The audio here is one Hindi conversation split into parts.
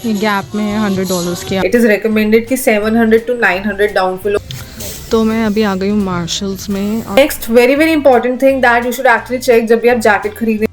ये गैप में है $100 की। इट इज़ रिकमेंडेड कि 700 to 900 डाउन फिल। तो मैं अभी आ गई हूँ मार्शल्स में। Next very very important thing that you should actually check जब भी आप जैकेट खरीदें।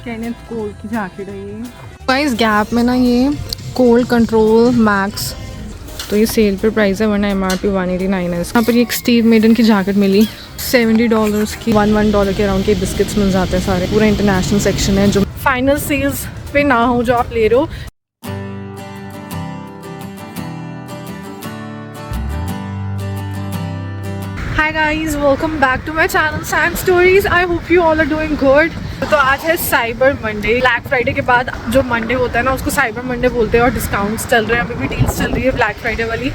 केनेथ कोल की जैकेट है ये। गाइस गैप में ना ये कोल्ड कंट्रोल मैक्स, तो ये सेल पे प्राइस है, वरना MRP 189 है। यहाँ पर ये एक स्टीव मेडन की जैकेट मिली $70 की। $1 के अराउंड के बिस्किट्स मिल जाते हैं सारे। पूरा इंटरनेशनल सेक्शन है जो फाइनल सेल्स पे ना हो जो आप ले रहे हो। Hi guys, welcome back to my channel Sam Stories. I hope you all are doing good. तो आज है साइबर मंडे। ब्लैक फ्राइडे के बाद जो मंडे होता है ना उसको साइबर मंडे बोलते हैं, और डिस्काउंट्स चल रहे हैं। अभी भी डील्स चल रही है ब्लैक फ्राइडे वाली,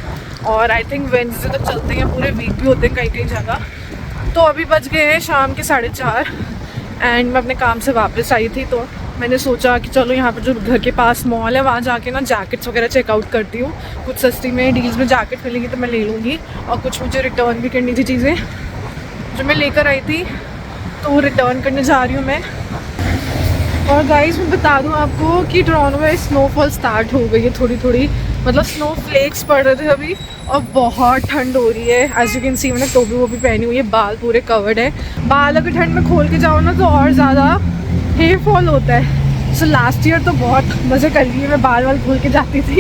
और आई थिंक वेडनेसडे तक चलते हैं। पूरे वीक भी होते हैं कई कई जगह। तो अभी बज गए हैं शाम के 4:30 एंड मैं अपने काम से वापस आई थी, तो मैंने सोचा कि चलो यहाँ पर जो घर के पास मॉल है वहाँ जाके ना जैकेट्स वगैरह चेकआउट करती हूँ। कुछ सस्ती में डील्स में जैकेट मिलेंगी तो मैं ले लूँगी, और कुछ मुझे रिटर्न भी करनी थी चीज़ें जो मैं लेकर आई थी, तो वो रिटर्न करने जा रही हूँ मैं। और गाइस मैं बता दूँ आपको कि टोरंटो में स्नोफॉल स्टार्ट हो गई है थोड़ी थोड़ी, मतलब स्नो फ्लेक्स पड़ रहे थे अभी, और बहुत ठंड हो रही है। एज यू कैन सी मैंने टोपी वोपी पहनी हुई है, बाल पूरे कवर्ड है। बाल अगर ठंड में खोल के जाओ ना तो और ज़्यादा हेयर फॉल होता है। सो लास्ट ईयर तो बहुत मज़े कर लिए, मैं बाल वाल खोल के जाती थी।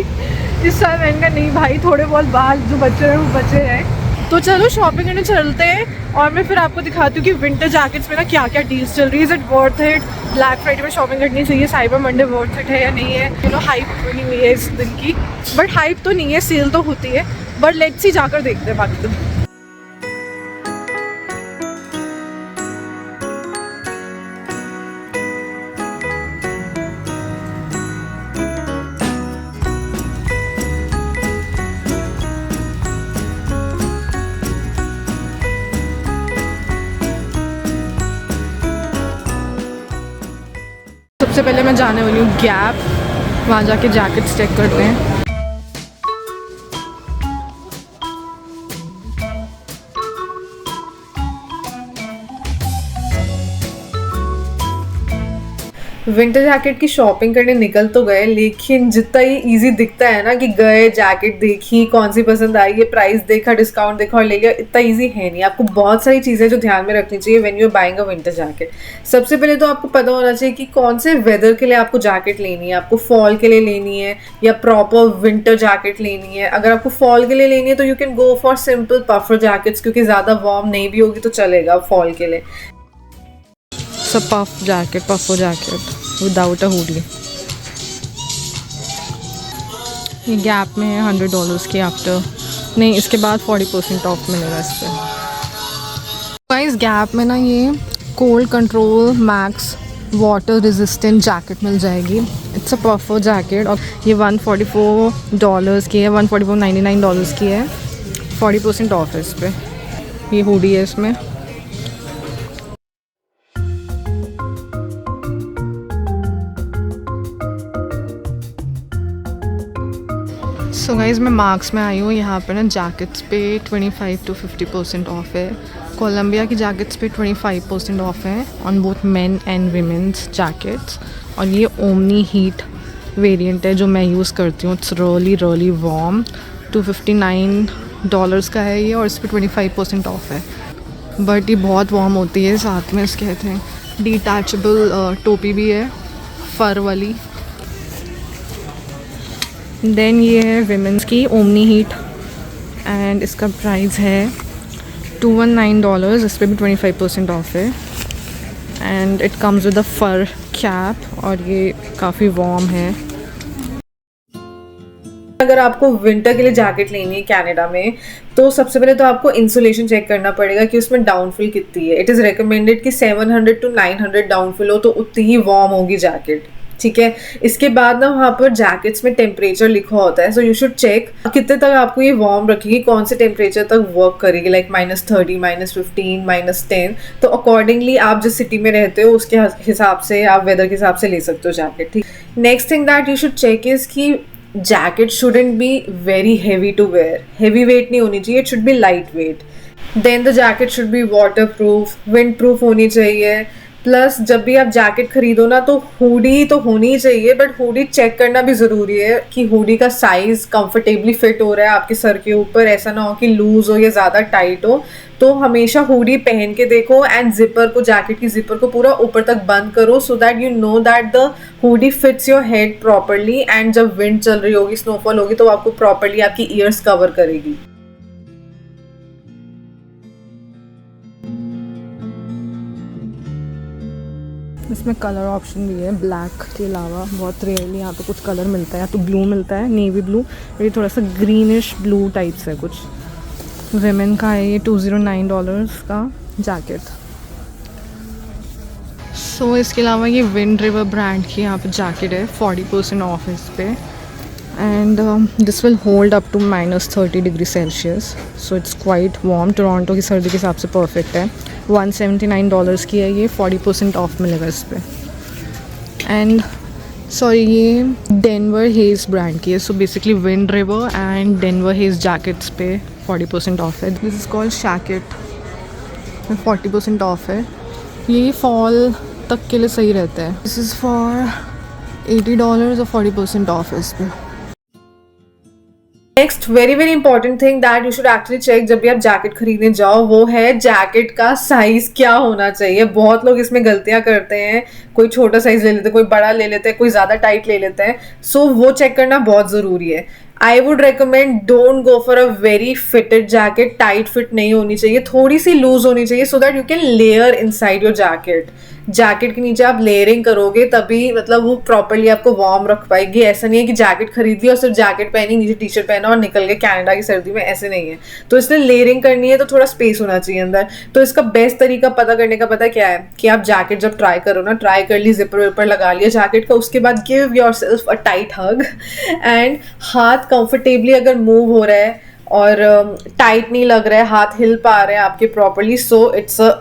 इस साल मैंने कहा नहीं भाई, थोड़े बहुत बाल जो बचे हैं वो बचे हैं। तो चलो शॉपिंग करने चलते हैं, और मैं फिर आपको दिखाती हूँ कि विंटर जैकेट्स में ना क्या क्या डील्स चल रही है। Is it worth it? Black Friday में शॉपिंग करनी चाहिए? साइबर मंडे वर्थ इट है या नहीं है? यू नो हाइप बनी हुई है इस दिन की, बट हाइप तो नहीं है, सेल तो होती है। बट लेट्स सी, जाकर देखते हैं बाकी तो। सबसे पहले मैं जाने वाली हूँ गैप, वहाँ जाके जैकेट्स चेक करते हैं। विंटर जैकेट की शॉपिंग करने निकल तो गए, लेकिन जितना ही इजी दिखता है ना कि गए जैकेट देखी, कौन सी पसंद आई, ये प्राइस देखा, डिस्काउंट देखा और ले लिया, इतना इजी है नहीं। आपको बहुत सारी चीज़ें जो ध्यान में रखनी चाहिए when you are buying a winter jacket. सबसे पहले तो आपको पता होना चाहिए कि कौन से वेदर के लिए आपको जैकेट लेनी है। आपको फॉल के लिए लेनी है या प्रॉपर विंटर जैकेट लेनी है। अगर आपको फॉल के लिए लेनी है तो you can go for simple puffer jackets, क्योंकि ज़्यादा वार्म नहीं भी होगी तो चलेगा फॉल के लिए। Puff jacket without a hoodie. ये गैप में है $100 की। आफ्टर नहीं, इसके बाद 40% ऑफ मिलेगा इस पर। गाइस गैप में ना ये cold control max water resistant jacket मिल जाएगी। इट्स अ पफर जैकेट, और ये $144 की है, $144.99 की है। 40% ऑफ है इस पर। ये हुडी है इसमें। सो गाइज़ मैं मार्क्स में आई हूँ। यहाँ पर ना जैकेट्स पे 25 to 50% ऑफ है। कोलंबिया की जैकेट्स पे 25% ऑफ है on both men and women's jackets. और ये ओमनी हीट वेरिएंट है जो मैं यूज़ करती हूँ। It's really warm. $259 का है ये, और इस पर 25% ऑफ है। बट ये बहुत वार्म होती है। साथ में इसके कहते हैं डिटैचेबल टोपी भी है, फ़र वाली। देन ये है विमेंस की ओमनी हीट, एंड इसका प्राइस है $219। इस पर भी 25% ऑफ है, and it comes with a fur cap, और ये काफ़ी वार्म है। अगर आपको विंटर के लिए जैकेट लेनी है कनाडा में, तो सबसे पहले तो आपको इंसुलेशन चेक करना पड़ेगा कि उसमें डाउनफिल कितनी है। इट इज़ रिकमेंडेड कि 700 to 900 डाउनफिल हो तो उतनी ही वार्म होगी जैकेट, ठीक है। इसके बाद ना वहाँ पर जैकेट्स में टेम्परेचर लिखा होता है, सो यू शुड चेक कितने तक आपको ये वार्म रखेगी, कौन से टेम्परेचर तक वर्क करेगी, लाइक -30, -15, -10। तो अकॉर्डिंगली आप जिस सिटी में रहते हो उसके हिसाब से, आप वेदर के हिसाब से ले सकते हो जैकेट, ठीक। Next thing that you should check is कि jacket shouldn't be very heavy to wear. Heavy weight नहीं होनी चाहिए, it should be lightweight. Then the jacket should be waterproof, windproof होनी चाहिए। प्लस जब भी आप जैकेट खरीदो ना तो हुडी तो होनी ही चाहिए, बट हुडी चेक करना भी ज़रूरी है कि हुडी का साइज़ कंफर्टेबली फिट हो रहा है आपके सर के ऊपर, ऐसा ना हो कि लूज़ हो या ज़्यादा टाइट हो। तो हमेशा हुडी पहन के देखो एंड जिपर को, जैकेट की जिपर को पूरा ऊपर तक बंद करो so that you know that the hoodie fits your head properly, and जब विंड चल रही होगी, स्नोफॉल होगी, तो आपको प्रॉपरली आपकी ईयर्स कवर करेगी। इसमें कलर ऑप्शन भी है, ब्लैक के अलावा बहुत रेयरली यहाँ पे कुछ कलर मिलता है, या तो ब्लू मिलता है, नेवी ब्लू, ये थोड़ा सा ग्रीनिश ब्लू टाइप से कुछ। विमेन का है ये $209 का जैकेट। सो इसके अलावा ये विंड रिवर ब्रांड की यहाँ पे जैकेट है, 40% ऑफ है इस पे, and this will hold up to -30°C, so it's quite warm. Toronto की सर्दी के हिसाब से परफेक्ट है। $179 की है ये, 40% ऑफ मिलेगा इस पे। एंड सॉरी, ये डेनवर हेज ब्रांड की है, so basically wind river and Denver hedge jackets पे 40% ऑफ है। दिस इज़ कॉल्ड शैकेट, 40% ऑफ है। ये फॉल तक के लिए सही रहता है। दिस इज़ फॉर $80 और 40% ऑफ है इस पे। Next very very important thing that you should actually check जब भी आप जैकेट खरीदने जाओ, वो है जैकेट का साइज क्या होना चाहिए। बहुत लोग इसमें गलतियां करते हैं, कोई छोटा साइज ले लेते हैं, कोई बड़ा ले लेते हैं, कोई ज़्यादा टाइट ले लेते हैं। सो वो चेक करना बहुत ज़रूरी है। I would recommend don't go for a very fitted jacket. Tight fit नहीं होनी चाहिए, थोड़ी सी लूज होनी चाहिए so that you can layer inside your jacket. Jacket के नीचे आप लेयरिंग करोगे तभी मतलब वो प्रॉपरली आपको वार्म रख पाएगी। ऐसा नहीं है कि जैकेट खरीद ली और सिर्फ जैकेट पहनी, नीचे टी शर्ट पहना और निकल गए कनाडा की सर्दी में, ऐसे नहीं है। तो इसलिए लेयरिंग करनी है तो थोड़ा स्पेस होना चाहिए अंदर। तो इसका बेस्ट तरीका पता करने का पता क्या है कि आप जैकेट जब ट्राई करो ना, ट्राई कर ली, जिपर विपर लगा लिया जैकेट का, उसके बाद give your self a tight hug and हाथ कंफर्टेबली अगर मूव हो रहा है और टाइट नहीं लग रहा है, हाथ हिल पा रहे हैं आपके properly, so it's a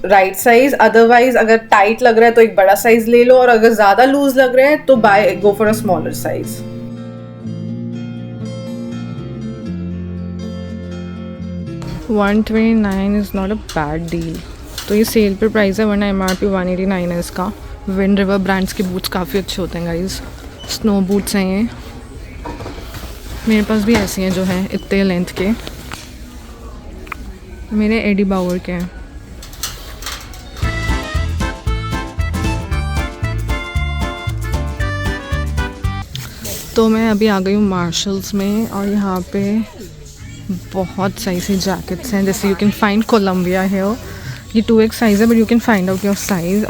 right size. Otherwise अगर टाइट लग रहा है तो एक बड़ा साइज ले लो, और अगर ज्यादा लूज लग रहा है तो go for a smaller size. $129 is not a bad deal. तो ये सेल पे प्राइस है, वरना MRP $189 है इसका। विंड रिवर ब्रांड्स के बूट्स काफ़ी अच्छे होते हैं गाइज, स्नो बूट्स हैं ये। मेरे पास भी ऐसे हैं जो हैं इतने लेंथ के, मेरे एडी बाउअर के हैं। तो मैं अभी आ गई हूँ मार्शल्स में, और यहाँ पे बहुत सही सी जैकेट्स हैं। जैसे यू कैन फाइंड कोलम्बिया है, ये 2X साइज़ है, but you can find out your size.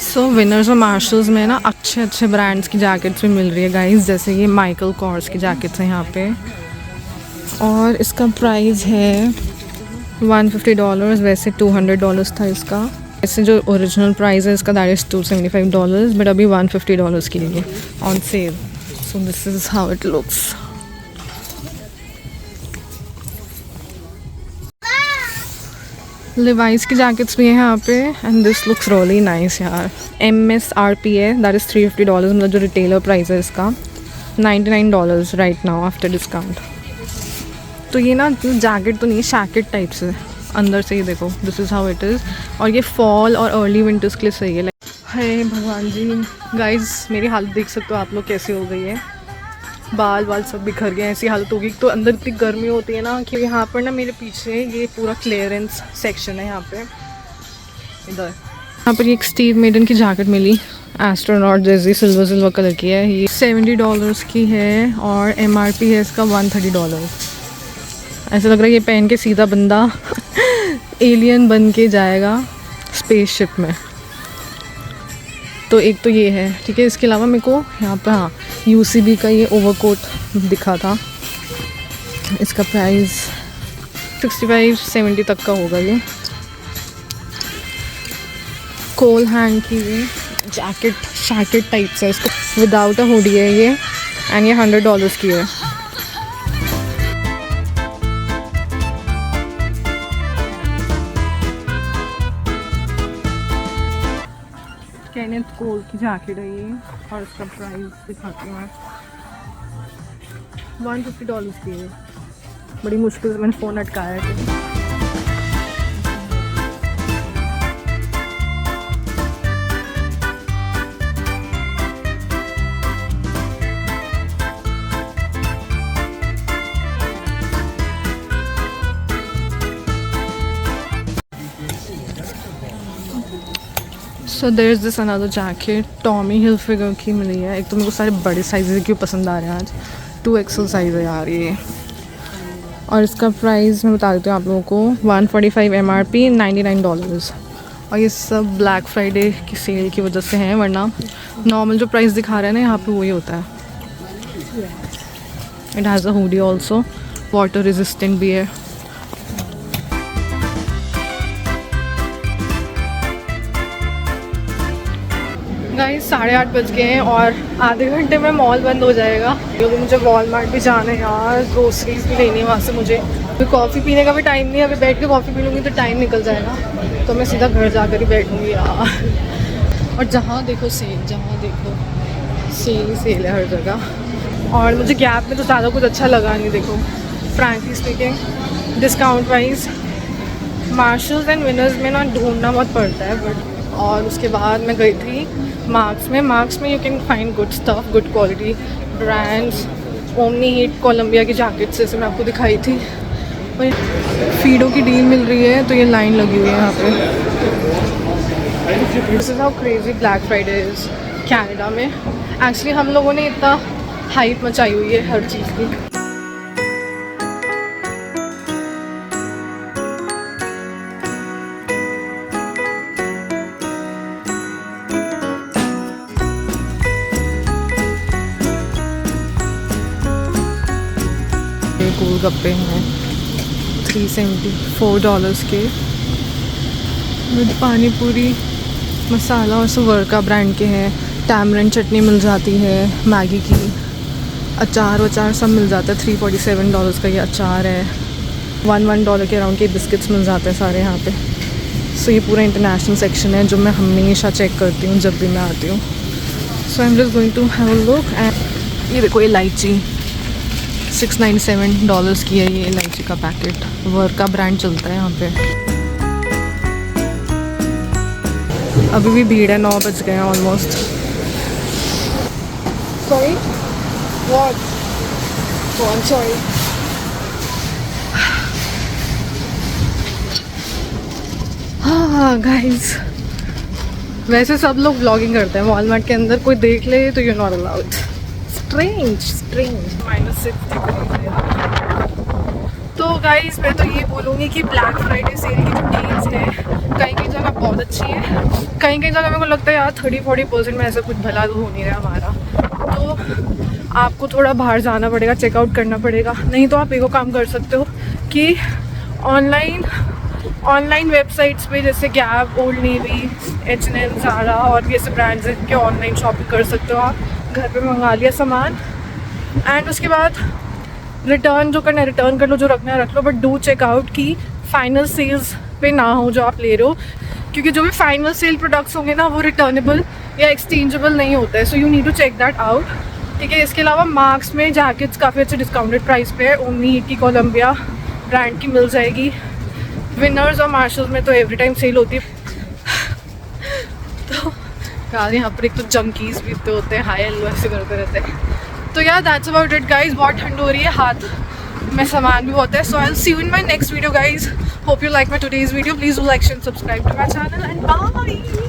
So winners और मार्शल्स में ना अच्छे अच्छे ब्रांड्स की जैकेट्स भी मिल रही है गाइज। जैसे ये माइकल कॉर्स की जैकेट्स हैं यहाँ पे, और इसका प्राइस है $150, वैसे $200 था इसका। ऐसे जो ओरिजिनल प्राइस है इसका दैट इज़ $275, बट अभी $150 के लिए on sale. So this is how it looks. Levi's की जैकेट्स भी हैं यहाँ पे, and this looks really nice यार। MSRP है, दैट इज़ $350, मतलब जो रिटेलर प्राइस है इसका $99 राइट नाउ आफ्टर डिस्काउंट। तो ये ना जैकेट तो नहीं, शैकेट टाइप से अंदर से ही देखो, this is how it is. और ये फॉल और अर्ली विंटर्स के लिए सही है। हे भगवान जी गाइज, मेरी हालत देख सकते हो आप लोग कैसे हो गई है, बाल सब बिखर गए, ऐसी हालत होगी। तो अंदर इतनी गर्मी होती है ना कि यहाँ पर ना मेरे पीछे ये पूरा क्लियरेंस सेक्शन है यहाँ पे, इधर। यहाँ पर एक स्टीव मेडन की जैकेट मिली, एस्ट्रोनॉट जैसी, सिल्वर कलर की है। ये $70 की है, और MRP है इसका $130। ऐसा लग रहा है ये पहन के सीधा बंदा एलियन बन के जाएगा स्पेसशिप में। तो एक तो ये है, ठीक है। इसके अलावा मेरे को यहाँ पे हाँ UCB का ये ओवरकोट दिखा था, इसका प्राइस 65-70 तक का होगा। ये कोल हैंड की ये जैकेट टाइप से, इसको विदाउट अ हुडी है ये, एंड ये $100 की है। केनेथ कोल की जैकेट है ये, और इसका प्राइस दिखाती हूँ मैं, $150 की है। बड़ी मुश्किल से मैंने फ़ोन अटकाया है। So there is this another jacket Tommy Hilfiger की मिली है। एक तो मेरे को सारे बड़े साइज़ क्यों पसंद आ रहे हैं आज, 2XL साइज़ है यार ये। और इसका प्राइस मैं बता देती हूँ आप लोगों को, 145 MRP, $99। और ये सब ब्लैक फ्राइडे की सेल की वजह से हैं, वरना नॉर्मल जो प्राइस दिखा रहे हैं ना यहाँ पे वही होता है। It has a hoodie also, water resistant भी है। गाइस 8:30 बज गए हैं और आधे घंटे में मॉल बंद हो जाएगा, क्योंकि मुझे वॉलमार्ट भी जाना है यार, ग्रोसरीज भी लेनी है वहाँ से मुझे। तो कॉफ़ी पीने का भी टाइम नहीं है, अभी बैठ के कॉफ़ी पी लूँगी तो टाइम निकल जाएगा, तो मैं सीधा घर जाकर ही बैठूँगी यार। और जहाँ देखो सेल, जहाँ देखो सेल ही सेल है हर जगह। और मुझे गैप में तो ज़्यादा कुछ अच्छा लगा नहीं, देखो frankly speaking discount wise marshals and winners में ना ढूंढना बहुत पड़ता है। बट और उसके बाद मैं गई थी मार्क्स में you can find good stuff, good quality brands. Omni Heat Columbia की जैकेट्स जैसे मैं आपको दिखाई थी, और फीडो की डील मिल रही है तो ये लाइन लगी हुई है यहाँ पे। This is how crazy black Friday is Canada में। एक्चुअली हम लोगों ने इतना हाइप मचाई हुई है हर चीज़ की। गोलगप्पे हैं $374 के, विद पानी पूरी मसाला और सुवर का ब्रांड के हैं। टैमरिंड चटनी मिल जाती है, मैगी की, अचार वचार सब मिल जाता है। $347 का ये अचार है। $1 के अराउंड के बिस्किट्स मिल जाते हैं सारे यहाँ पे। सो ये पूरा इंटरनेशनल सेक्शन है जो मैं हमेशा चेक करती हूँ जब भी मैं आती हूँ। So I am just going to have a look. And ये देखो इलायची $697 की है ये इलायची का पैकेट। वर्क का ब्रांड चलता है यहाँ पे। अभी भी भीड़ है, 9 बज गए हैं almost. Sorry what? Oh I am sorry. हाँ गाइस, वैसे सब लोग व्लॉगिंग करते हैं वॉलमार्ट के अंदर, कोई देख ले तो यू नॉट अलाउड। स्ट्रेंज -6 तो गाइस मैं तो ये बोलूँगी कि ब्लैक फ्राइडे सेल की जो डील्स है कहीं कहीं जगह बहुत अच्छी है, कहीं कहीं जगह मेरे को लगता है यार 30-40% में ऐसा कुछ भला तो हो नहीं रहा हमारा। तो आपको थोड़ा बाहर जाना पड़ेगा, चेकआउट करना पड़ेगा। नहीं तो आप एक काम कर सकते हो कि ऑनलाइन वेबसाइट्स पे जैसे gap, old navy, H&M, Zaara और भी ऐसे ब्रांड्स हैं जिनके ऑनलाइन शॉपिंग कर सकते हो आप। घर पे मंगा लिया सामान एंड उसके बाद रिटर्न जो करना है रिटर्न कर लो, जो रखना है रख लो। बट डू चेकआउट कि फाइनल सेल्स पे ना हो जो आप ले रहे हो, क्योंकि जो भी फाइनल सेल प्रोडक्ट्स होंगे ना वो रिटर्नेबल या एक्सचेंजेबल नहीं होता है। So you need to check that out, ठीक है। इसके अलावा मार्क्स में जैकेट्स काफ़ी अच्छे डिस्काउंटेड प्राइस पे है। ओमनी हीट की कोलंबिया ब्रांड की मिल जाएगी। विनर्स और मार्शल्स में तो एवरी टाइम सेल होती है। तो यार यहाँ पर एक तो जंकीज भी तो होते हैं, हाई एलो ऐसे करते रहते हैं। तो यार दैट्स अबाउट इट गाइज। बहुत ठंड हो रही है, हाथ में सामान भी होता है। So I will see you in my next video guys. Hope you like my today's video. Please do like, share, subscribe to my channel and bye.